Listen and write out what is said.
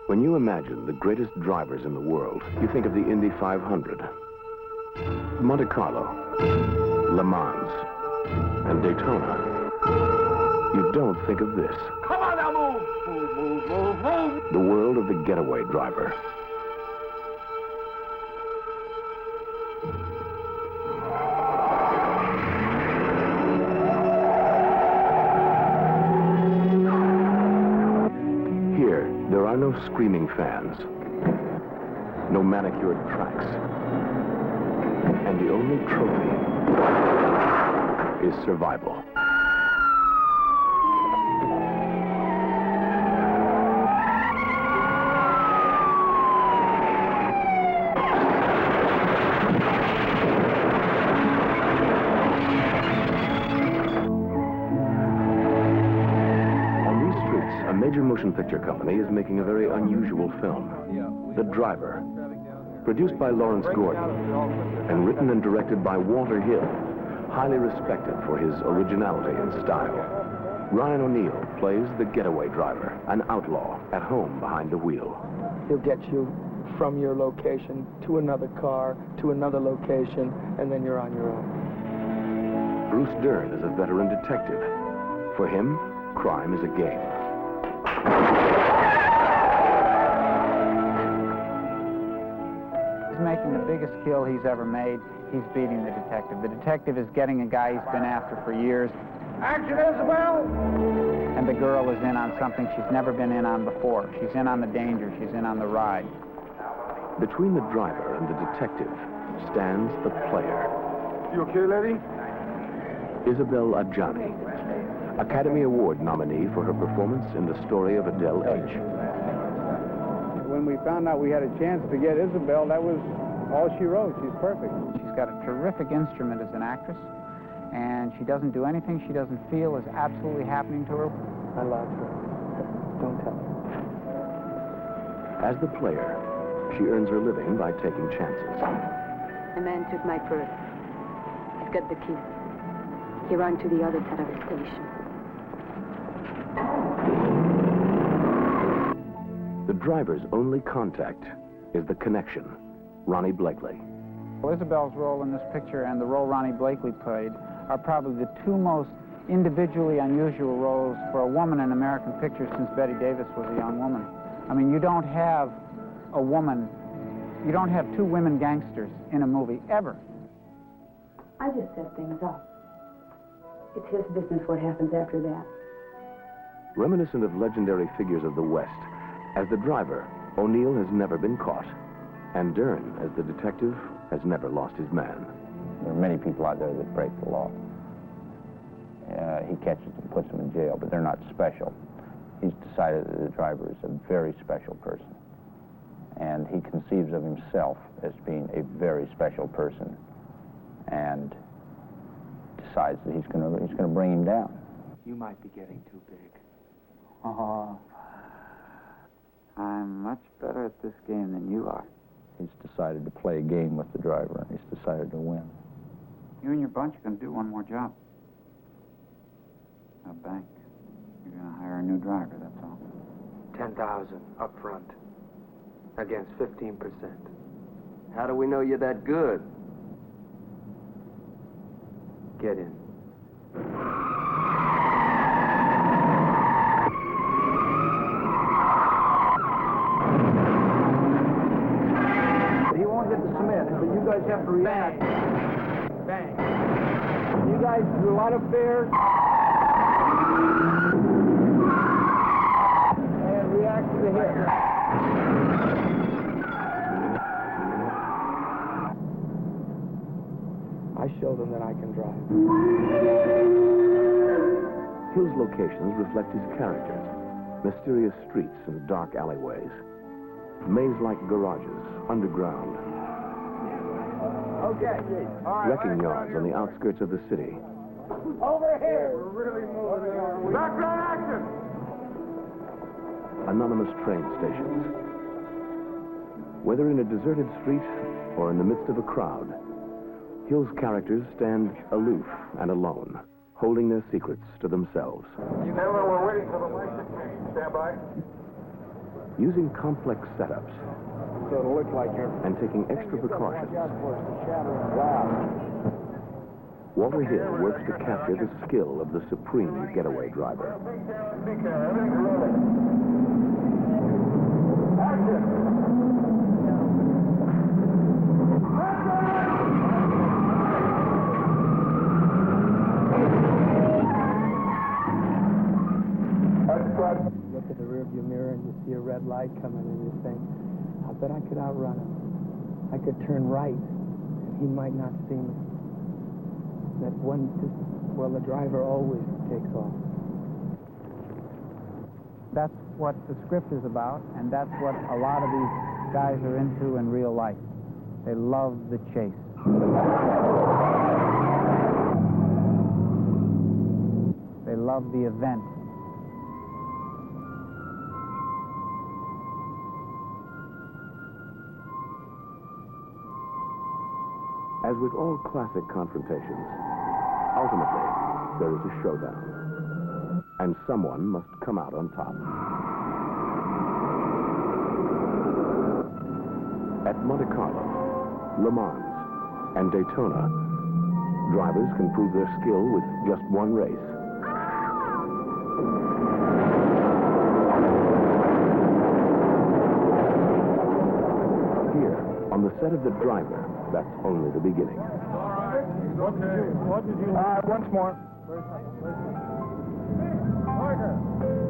When you imagine the greatest drivers in the world, you think of the Indy 500, Monte Carlo, Le Mans, and Daytona. You don't think of this. Come on now, move! Move, move, move, move! The world of the getaway driver. Here, there are no screaming fans, no manicured tracks, and the only trophy is survival. A major motion picture company is making a very unusual film, The Driver, produced by Lawrence Gordon and written and directed by Walter Hill, highly respected for his originality and style. Ryan O'Neal plays the getaway driver, an outlaw at home behind the wheel. He'll get you from your location to another car, to another location, and then you're on your own. Bruce Dern is a veteran detective. For him, crime is a game. He's making the biggest kill he's ever made. He's beating the detective. The detective is getting a guy he's been after for years. Action, Isabel! And the girl is in on something she's never been in on before. She's in on the danger. She's in on the ride. Between the driver and the detective stands the player. You okay, lady? Isabel Adjani, Academy Award nominee for her performance in The Story of Adele H. When we found out we had a chance to get Isabel, that was all she wrote. She's perfect. She's got a terrific instrument as an actress, and she doesn't do anything she doesn't feel is absolutely happening to her. I love her. Don't tell her. As the player, she earns her living by taking chances. A man took my purse. He's got the key. He ran to the other side of the station. The driver's only contact is the connection, Ronnie Blakely. Well, Isabel's role in this picture and the role Ronnie Blakely played are probably the two most individually unusual roles for a woman in American pictures since Bette Davis was a young woman. I mean, you don't have a woman, you don't have two women gangsters in a movie, ever. I just set things up. It's his business what happens after that. Reminiscent of legendary figures of the West, as the driver, O'Neal has never been caught, and Dern, as the detective, has never lost his man. There are many people out there that break the law. He catches them, puts them in jail, but they're not special. He's decided that the driver is a very special person, and he conceives of himself as being a very special person, and decides that he's going to bring him down. You might be getting too big. Oh, I'm much better at this game than you are. He's decided to play a game with the driver, and he's decided to win. You and your bunch are going to do one more job. A bank. You're going to hire a new driver, that's all. 10,000 up front against 15%. How do we know you're that good? Get in. He won't hit the cement, but you guys have to react. Bang. You guys do a lot of fair and react to the hit. I show them that I can drive. Hill's locations reflect his characters, mysterious streets and dark alleyways, maze-like garages, underground, Okay. All right. wrecking yards on the outskirts of the city, Over here. We're really moving. Background action! anonymous train stations. Whether in a deserted street or in the midst of a crowd, Hill's characters stand aloof and alone, holding their secrets to themselves. Gentlemen, we're waiting for the light to change. Stand by. Using complex setups So it'll look like you're... and taking extra precautions, towards the shattering glass. Walter Hill works to capture the skill of the supreme getaway driver. Look at the rearview mirror and you see a red light coming and you think, I bet I could outrun him. I could turn right and he might not see me. That one, well, the driver always takes off. That's what the script is about, and that's what a lot of these guys are into in real life. They love the chase. They love the event. As with all classic confrontations, ultimately, there is a showdown. And someone must come out on top. At Monte Carlo, Le Mans, and Daytona, drivers can prove their skill with just one race. Here, on the set of The Driver, that's only the beginning. What did you... Once more. Parker.